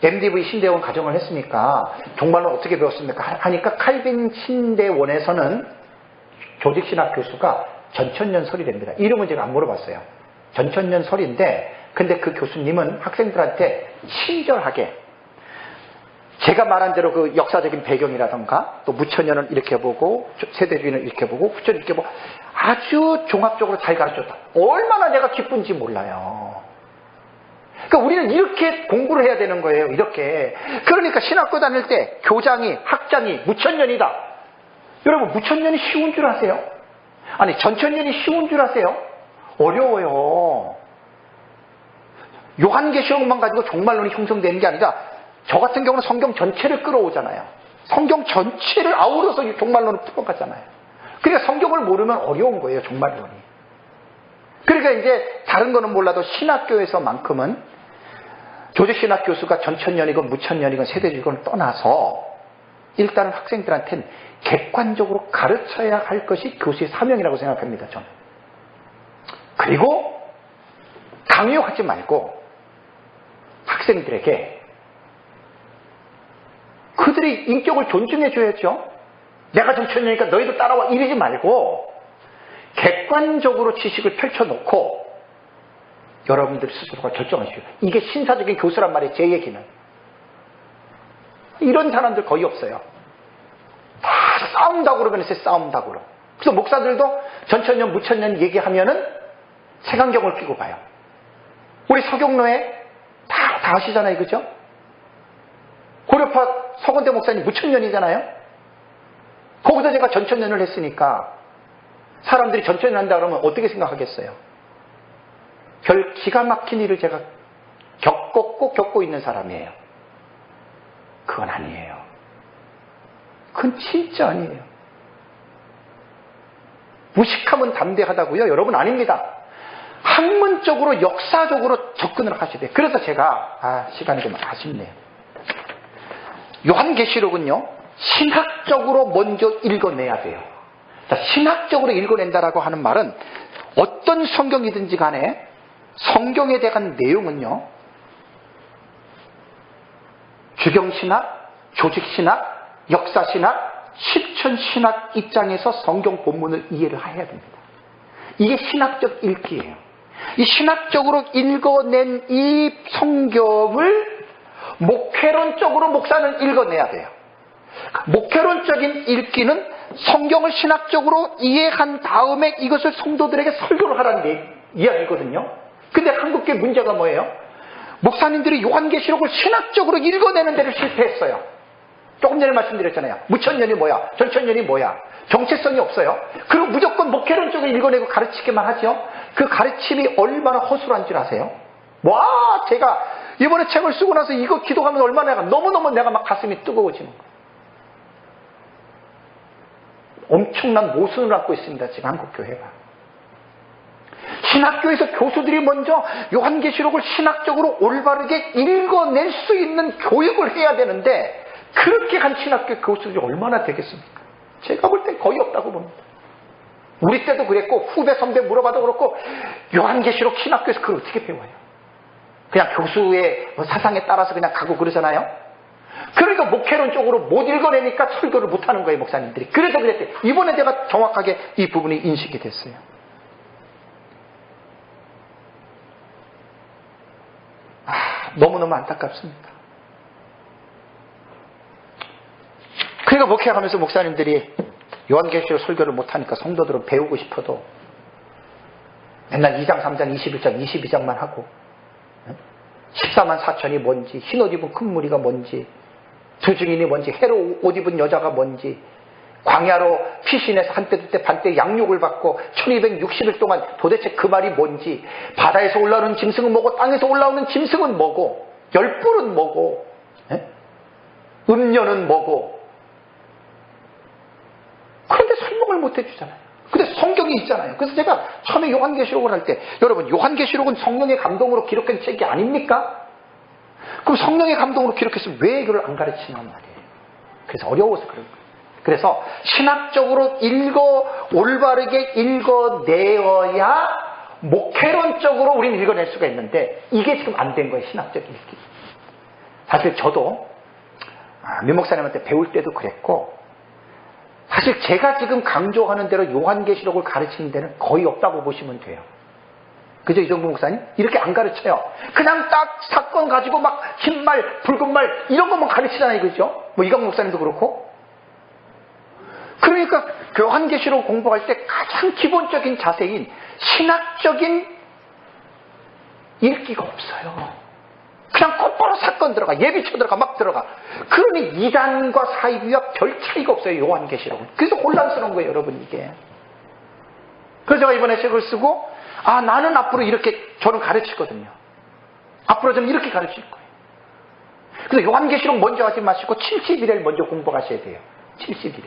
MDV 신대원 가정을 했으니까 정말로 어떻게 배웠습니까? 하니까 칼빈 신대원에서는 조직신학 교수가 전천년설이랍니다. 이름은 제가 안 물어봤어요. 전천년설인데, 근데 그 교수님은 학생들한테 친절하게 제가 말한 대로 그 역사적인 배경이라던가 또 무천년은 이렇게 보고 세대주의는 이렇게 보고 후천은 이렇게 보고 아주 종합적으로 잘 가르쳤다. 얼마나 내가 기쁜지 몰라요. 그러니까 우리는 이렇게 공부를 해야 되는 거예요. 이렇게. 그러니까 신학교 다닐 때 교장이 학장이 무천년이다. 여러분 무천년이 쉬운 줄 아세요? 아니 전천년이 쉬운 줄 아세요? 어려워요. 요한계시록만 가지고 종말론이 형성되는 게 아니라 저 같은 경우는 성경 전체를 끌어오잖아요. 성경 전체를 아우러서 종말론을 풀어가잖아요. 그러니까 성경을 모르면 어려운 거예요, 종말론이. 그러니까 이제 다른 거는 몰라도 신학교에서만큼은 조직신학 교수가 전천년이건 무천년이건 세대주의건 떠나서 일단은 학생들한테는 객관적으로 가르쳐야 할 것이 교수의 사명이라고 생각합니다, 저는. 그리고 강요하지 말고 학생들에게 그들의 인격을 존중해 줘야죠. 내가 전천년이니까 너희도 따라와 이러지 말고 객관적으로 지식을 펼쳐놓고 여러분들 스스로가 결정하시오. 이게 신사적인 교수란 말이에요. 제 얘기는. 이런 사람들 거의 없어요. 다 싸움닭으로 변했어요. 싸움닭으로. 그래서 목사들도 전천년 무천년 얘기하면은 색안경을 끼고 봐요. 우리 서경로에 다 아시잖아요. 그죠? 고려파 서건대 목사님 무천년이잖아요. 거기서 제가 전천년을 했으니까 사람들이 전천년 한다 그러면 어떻게 생각하겠어요? 별 기가 막힌 일을 제가 꼭 겪고 있는 사람이에요. 그건 아니에요. 그건 진짜 아니에요. 무식하면 담대하다고요? 여러분 아닙니다. 학문적으로 역사적으로 접근을 하셔야 돼요. 그래서 제가 시간이 좀 아쉽네요. 요한계시록은요, 신학적으로 먼저 읽어내야 돼요. 자, 신학적으로 읽어낸다라고 하는 말은 어떤 성경이든지 간에 성경에 대한 내용은요, 주경신학, 조직신학, 역사신학, 실천신학 입장에서 성경 본문을 이해를 해야 됩니다. 이게 신학적 읽기예요. 이 신학적으로 읽어낸 이 성경을 목회론적으로 목사는 읽어내야 돼요. 목회론적인 읽기는 성경을 신학적으로 이해한 다음에 이것을 성도들에게 설교를 하라는 이야기거든요. 근데 한국교회 문제가 뭐예요? 목사님들이 요한계시록을 신학적으로 읽어내는 데를 실패했어요. 조금 전에 말씀드렸잖아요. 무천년이 뭐야? 전천년이 뭐야? 정체성이 없어요. 그리고 무조건 목회론적으로 읽어내고 가르치기만 하죠. 그 가르침이 얼마나 허술한 줄 아세요? 와, 제가 이번에 책을 쓰고 나서 이거 기도하면 얼마나 너무너무 내가 막 가슴이 뜨거워지는 거예요. 엄청난 모순을 갖고 있습니다, 지금 한국교회가. 신학교에서 교수들이 먼저 요한계시록을 신학적으로 올바르게 읽어낼 수 있는 교육을 해야 되는데 그렇게 한 신학교 교수들이 얼마나 되겠습니까? 제가 볼 땐 거의 없다고 봅니다. 우리 때도 그랬고 후배 선배 물어봐도 그렇고 요한계시록 신학교에서 그걸 어떻게 배워요? 그냥 교수의 사상에 따라서 그냥 가고 그러잖아요. 그러니까 목회론 쪽으로 못 읽어내니까 설교를 못하는 거예요, 목사님들이. 그래서 그랬대요. 이번에 제가 정확하게 이 부분이 인식이 됐어요. 너무너무 안타깝습니다. 그러니까 목회하면서 목사님들이 요한계시록 설교를 못하니까 성도들은 배우고 싶어도 맨날 2장, 3장, 21장, 22장만 하고 14만 4천이 뭔지, 흰옷 입은 큰 무리가 뭔지, 두 증인이 뭔지, 해로 옷 입은 여자가 뭔지, 광야로 피신해서 한때 두때 반때 양육을 받고 1260일 동안 도대체 그 말이 뭔지, 바다에서 올라오는 짐승은 뭐고 땅에서 올라오는 짐승은 뭐고, 열불은 뭐고, 음료는 뭐고. 그런데 설명을 못 해주잖아요. 근데 성경이 있잖아요. 그래서 제가 처음에 요한계시록을 할 때, 여러분 요한계시록은 성령의 감동으로 기록한 책이 아닙니까? 그럼 성령의 감동으로 기록했으면 왜 이걸 안 가르치냔 말이에요. 그래서 어려워서 그런 거예요. 그래서 신학적으로 올바르게 읽어내어야 목회론적으로 우리는 읽어낼 수가 있는데, 이게 지금 안 된 거예요. 신학적 읽기. 사실 저도 민 목사님한테 배울 때도 그랬고, 사실 제가 지금 강조하는 대로 요한계시록을 가르치는 데는 거의 없다고 보시면 돼요. 그죠, 이정부 목사님? 이렇게 안 가르쳐요. 그냥 딱 사건 가지고 막 흰말, 붉은 말 이런 것만 가르치잖아요. 그죠? 뭐 이강 목사님도 그렇고. 그러니까 요한계시록 공부할 때 가장 기본적인 자세인 신학적인 읽기가 없어요. 그냥 곧바로 사건 들어가, 예비쳐 들어가, 막 들어가. 그러니 이단과 사이비와 별 차이가 없어요, 요한계시록은. 그래서 혼란스러운 거예요, 여러분, 이게. 그래서 제가 이번에 책을 쓰고, 나는 앞으로 이렇게 저는 가르치거든요. 앞으로 저는 이렇게 가르칠 거예요. 그래서 요한계시록 먼저 하지 마시고 70일을 먼저 공부하셔야 돼요. 70일에.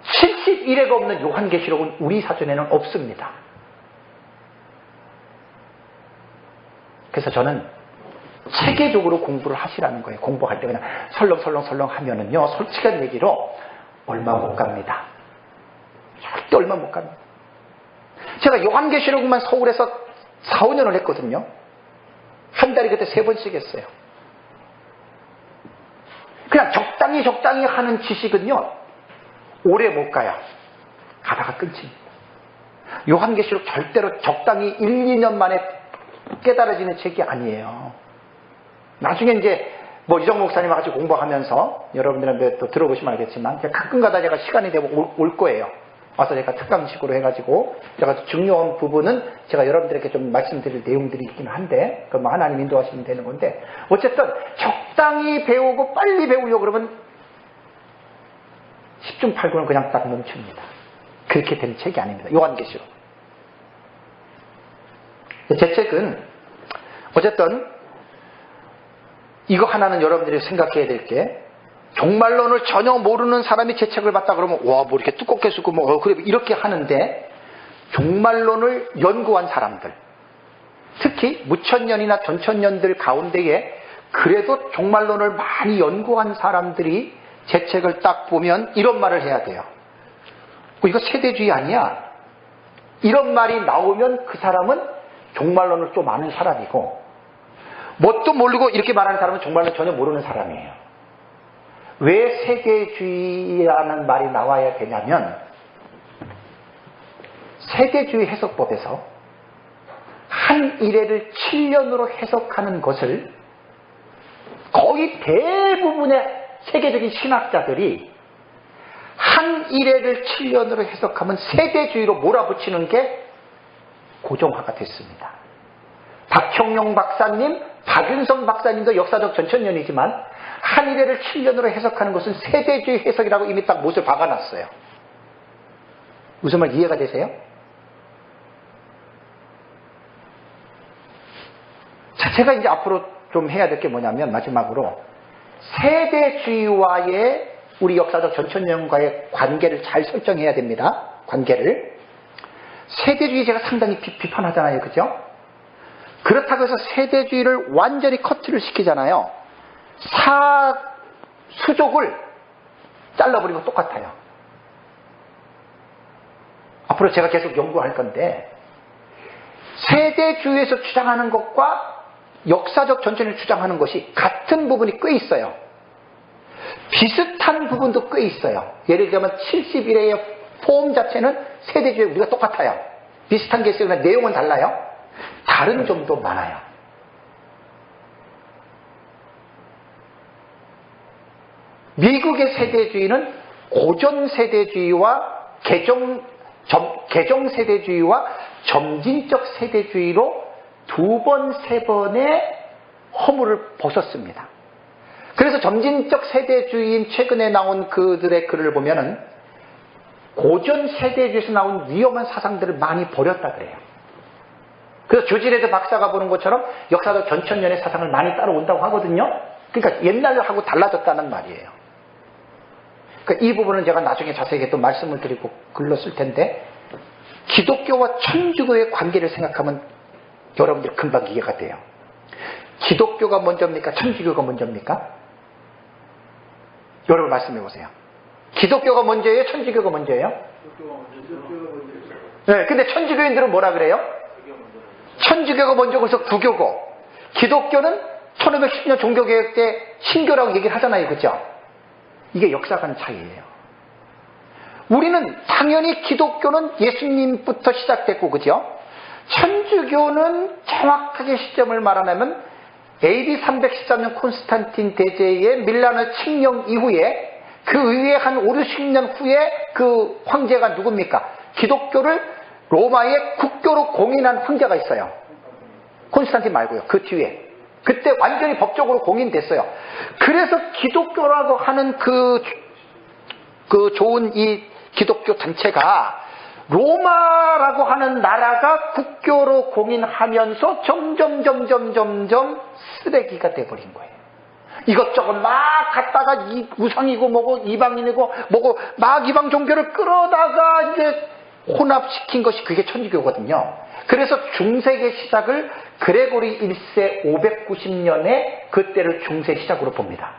70일에가 없는 요한계시록은 우리 사전에는 없습니다. 그래서 저는 체계적으로 공부를 하시라는 거예요. 공부할 때 그냥 설렁설렁 하면은요, 솔직한 얘기로 얼마 못 갑니다. 절대 얼마 못 갑니다. 제가 요한계시록만 서울에서 4, 5년을 했거든요. 한 달에 그때 3번씩 했어요. 그냥 적당히 하는 지식은요, 오래 못 가요. 가다가 끊칩니다. 요한계시록 절대로 적당히 1, 2년 만에 깨달아지는 책이 아니에요. 나중에 이제 뭐 이정 목사님 와가지고 공부하면서 여러분들한테 또 들어보시면 알겠지만, 가끔가다 제가 시간이 되면 올 거예요. 와서 제가 특강식으로 해가지고 제가 중요한 부분은 제가 여러분들에게 좀 말씀드릴 내용들이 있긴 한데, 그럼 하나님 인도하시면 되는 건데, 어쨌든 적당히 배우고 빨리 배우려고 그러면 10중 8구는 그냥 딱 멈춥니다. 그렇게 된 책이 아닙니다. 요한계시록. 제 책은 어쨌든 이거 하나는 여러분들이 생각해야 될 게, 종말론을 전혀 모르는 사람이 제 책을 봤다 그러면 와, 뭐 이렇게 두껍게 쓰고 뭐 그래 이렇게 하는데, 종말론을 연구한 사람들, 특히 무천년이나 전천년들 가운데에 그래도 종말론을 많이 연구한 사람들이 제 책을 딱 보면 이런 말을 해야 돼요. 이거 세대주의 아니야? 이런 말이 나오면 그 사람은 종말론을 좀 아는 사람이고, 뭣도 모르고 이렇게 말하는 사람은 종말론 전혀 모르는 사람이에요. 왜 세대주의라는 말이 나와야 되냐면, 세대주의 해석법에서 한 일회를 7년으로 해석하는 것을 거의 대부분의 세계적인 신학자들이 한 일회를 7년으로 해석하면 세대주의로 몰아붙이는 게 고정화가 됐습니다. 박형용 박사님, 박윤성 박사님도 역사적 전천년이지만 한 일회를 7년으로 해석하는 것은 세대주의 해석이라고 이미 딱 못을 박아놨어요. 무슨 말 이해가 되세요? 자, 제가 이제 앞으로 좀 해야 될 게 뭐냐면, 마지막으로 세대주의와의 우리 역사적 전천년과의 관계를 잘 설정해야 됩니다. 관계를. 세대주의 제가 상당히 비판하잖아요. 그죠? 그렇다고 해서 세대주의를 완전히 커트를 시키잖아요. 수족을 잘라버리고 똑같아요. 앞으로 제가 계속 연구할 건데, 세대주의에서 주장하는 것과 역사적 전천을 주장하는 것이 같은 부분이 꽤 있어요. 비슷한 부분도 꽤 있어요. 예를 들면 71회의 폼 자체는 세대주의 우리가 똑같아요. 비슷한 게 있어요. 그러나 내용은 달라요. 다른 점도 많아요. 미국의 세대주의는 고전 세대주의와 개정 세대주의와 점진적 세대주의로 2번, 3번의 허물을 벗었습니다. 그래서 점진적 세대주의인 최근에 나온 그들의 글을 보면은 고전 세대주의에서 나온 위험한 사상들을 많이 버렸다 그래요. 그래서 조지레드 박사가 보는 것처럼 역사적 전천년의 사상을 많이 따라온다고 하거든요. 그러니까 옛날하고 달라졌다는 말이에요. 그러니까 이 부분은 제가 나중에 자세하게 또 말씀을 드리고 글로 쓸 텐데, 기독교와 천주교의 관계를 생각하면 여러분들 금방 이해가 돼요. 기독교가 먼저입니까? 천주교가 먼저입니까? 여러분 말씀해 보세요. 기독교가 먼저예요? 천주교가 먼저예요? 네, 근데 천주교인들은 뭐라 그래요? 천주교가 먼저, 그래서 구교고, 기독교는 1510년 종교개혁 때 신교라고 얘기를 하잖아요. 그죠? 이게 역사관 차이예요. 우리는 당연히 기독교는 예수님부터 시작됐고, 그죠? 천주교는 정확하게 시점을 말하면 AD 313년 콘스탄틴 대제의 밀라노 칙령 이후에 그 이후에 한 5, 60년 후에 그 황제가 누굽니까? 기독교를 로마의 국교로 공인한 황제가 있어요. 콘스탄틴 말고요. 그 뒤에. 그때 완전히 법적으로 공인됐어요. 그래서 기독교라고 하는 그 좋은 이 기독교 단체가 로마라고 하는 나라가 국교로 공인하면서 점점 쓰레기가 돼버린 거예요. 이것저것 막 갖다가 우상이고 뭐고 이방인이고 뭐고 막 이방 종교를 끌어다가 이제 혼합시킨 것이 그게 천주교거든요. 그래서 중세의 시작을 그레고리 1세 590년에 그때를 중세 시작으로 봅니다.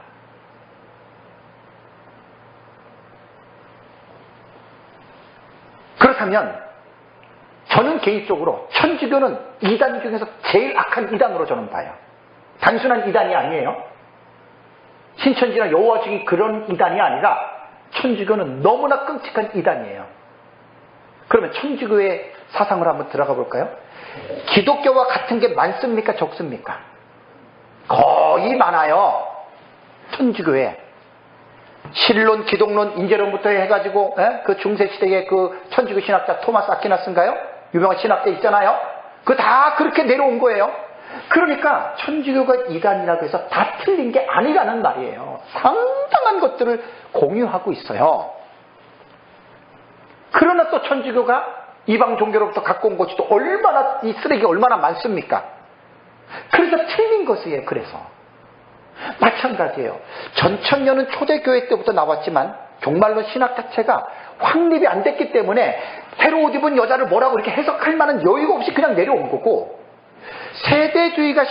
그렇다면 저는 개인적으로 천주교는 이단 중에서 제일 악한 이단으로 저는 봐요. 단순한 이단이 아니에요. 신천지나 여호와주의 그런 이단이 아니라 천주교는 너무나 끔찍한 이단이에요. 그러면 천주교의 사상을 한번 들어가 볼까요? 기독교와 같은 게 많습니까? 적습니까? 거의 많아요. 천주교에. 신론, 기독론, 인재론부터 해가지고 그 중세시대의 그 천주교 신학자 토마스 아퀴나스인가요? 유명한 신학자 있잖아요. 그거 다 그렇게 내려온 거예요. 그러니까 천주교가 이단이라고 해서 다 틀린 게 아니라는 말이에요. 상당한 것들을 공유하고 있어요. 그러나 또 천주교가 이방 종교로부터 갖고 온 것이 또 얼마나, 이 쓰레기가 얼마나 많습니까? 그래서 틀린 것이에요. 그래서 마찬가지예요. 전천년은 초대교회 때부터 나왔지만 종말론 신학 자체가 확립이 안 됐기 때문에 새로 옷 입은 여자를 뭐라고 이렇게 해석할 만한 여유가 없이 그냥 내려온 거고, 세대주의가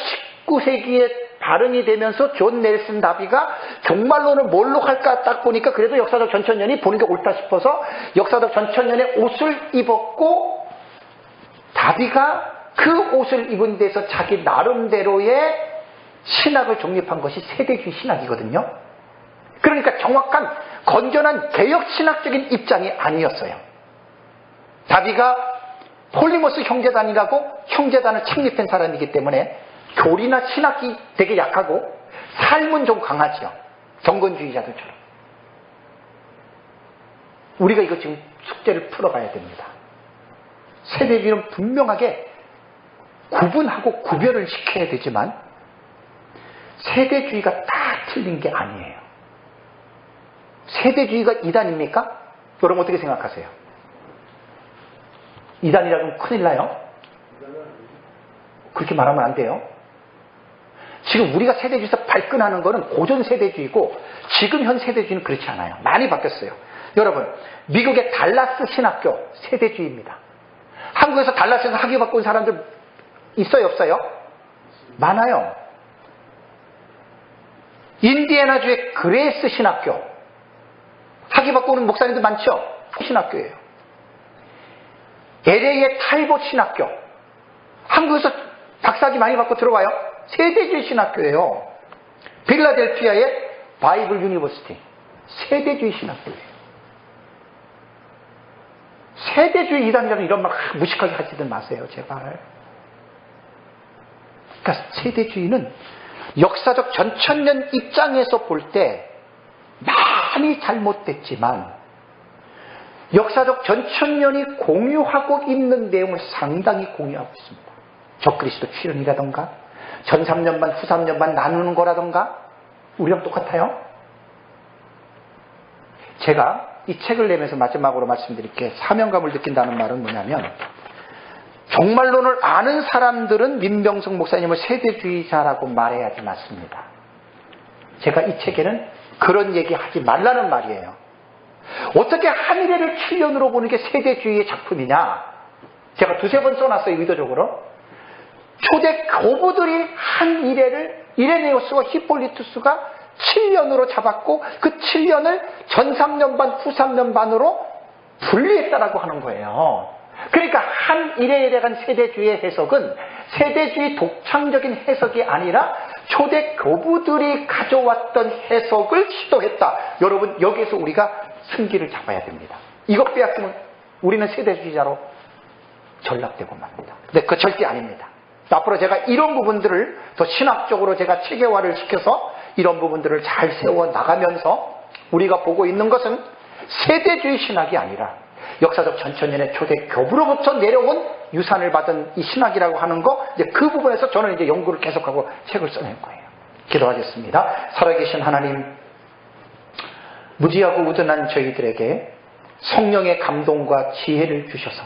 19세기에 발흥이 되면서 존 넬슨 다비가 종말론을 뭘로 할까 딱 보니까 그래도 역사적 전천년이 보는 게 옳다 싶어서 역사적 전천년에 옷을 입었고, 다비가 그 옷을 입은 데서 자기 나름대로의 신학을 정립한 것이 세대주의 신학이거든요. 그러니까 정확한 건전한 개혁신학적인 입장이 아니었어요. 다비가 폴리모스 형제단이라고 형제단을 창립한 사람이기 때문에 교리나 신학이 되게 약하고 삶은 좀 강하죠. 경건주의자들처럼. 우리가 이거 지금 숙제를 풀어가야 됩니다. 세대주의는 분명하게 구분하고 구별을 시켜야 되지만 세대주의가 다 틀린 게 아니에요. 세대주의가 이단입니까? 여러분 어떻게 생각하세요? 이단이라고 하면 큰일 나요? 그렇게 말하면 안 돼요. 지금 우리가 세대주의에서 발끈하는 거는 고전 세대주의고 지금 현 세대주의는 그렇지 않아요. 많이 바뀌었어요. 여러분, 미국의 달라스 신학교 세대주의입니다. 한국에서 달라스에서 학위 받고 온 사람들 있어요, 없어요? 많아요. 인디애나주의 그레이스 신학교 학위 받고 오는 목사님들 많죠? 신학교예요. LA의 탈봇 신학교, 한국에서 박사학위 많이 받고 들어와요. 세대주의 신학교예요. 필라델피아의 바이블 유니버시티 세대주의 신학교예요. 세대주의 이단이라는 이런 말 무식하게 하지들 마세요, 제발. 그러니까 세대주의는 역사적 전천년 입장에서 볼 때 많이 잘못됐지만 역사적 전천년이 공유하고 있는 내용을 상당히 공유하고 있습니다. 적그리스도 출현이라던가 전 3년반 후 3년반 나누는 거라던가 우리랑 똑같아요. 제가 이 책을 내면서 마지막으로 말씀드릴게 사명감을 느낀다는 말은 뭐냐면 종말론을 아는 사람들은 민병성 목사님을 세대주의자라고 말해야지 맞습니다. 제가 이 책에는 그런 얘기 하지 말라는 말이에요. 어떻게 한일회를 7년으로 보는 게 세대주의의 작품이냐. 제가 두세 번 써놨어요. 의도적으로. 초대 교부들이 한일회를 이레네우스와 히폴리투스가 7년으로 잡았고 그 7년을 전 3년 반, 후 3년 반으로 분리했다라고 하는 거예요. 그러니까 한일회에 대한 세대주의의 해석은 세대주의 독창적인 해석이 아니라 초대 교부들이 가져왔던 해석을 시도했다. 여러분 여기에서 우리가 승기를 잡아야 됩니다. 이것 빼앗으면 우리는 세대주의자로 전락되고 맙니다. 근데 그거 절대 아닙니다. 앞으로 제가 이런 부분들을 더 신학적으로 제가 체계화를 시켜서 이런 부분들을 잘 세워 나가면서 우리가 보고 있는 것은 세대주의 신학이 아니라 역사적 전천년의 초대 교부로부터 내려온 유산을 받은 이 신학이라고 하는 거, 이제 그 부분에서 저는 이제 연구를 계속하고 책을 써낸 거예요. 기도하겠습니다. 살아계신 하나님, 무지하고 우둔한 저희들에게 성령의 감동과 지혜를 주셔서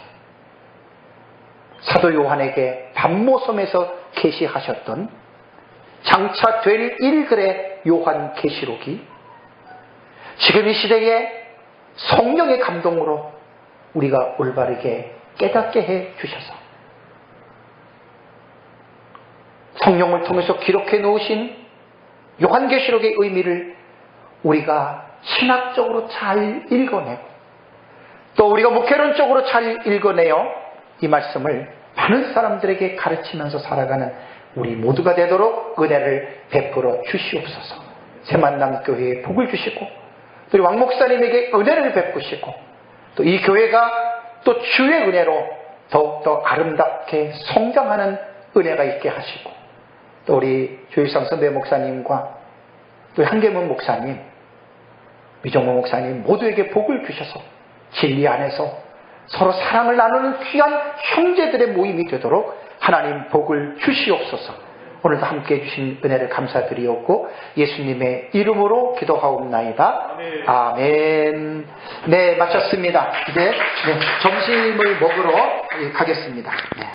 사도 요한에게 밤모섬에서 계시하셨던 장차 될 일들의 요한 계시록이 지금 이 시대에 성령의 감동으로 우리가 올바르게 깨닫게 해 주셔서 성령을 통해서 기록해 놓으신 요한계시록의 의미를 우리가 신학적으로 잘 읽어내고 또 우리가 목회론적으로 잘 읽어내어 이 말씀을 많은 사람들에게 가르치면서 살아가는 우리 모두가 되도록 은혜를 베풀어 주시옵소서. 새만남교회에 복을 주시고 또 왕 목사님에게 은혜를 베푸시고 또 이 교회가 또 주의 은혜로 더욱더 아름답게 성장하는 은혜가 있게 하시고 또 우리 조일상 선배 목사님과 또 한계문 목사님, 미정모 목사님 모두에게 복을 주셔서 진리 안에서 서로 사랑을 나누는 귀한 형제들의 모임이 되도록 하나님 복을 주시옵소서. 오늘도 함께해 주신 은혜를 감사드리옵고 예수님의 이름으로 기도하옵나이다. 아멘. 네, 마쳤습니다. 이제 점심을 먹으러 가겠습니다. 네.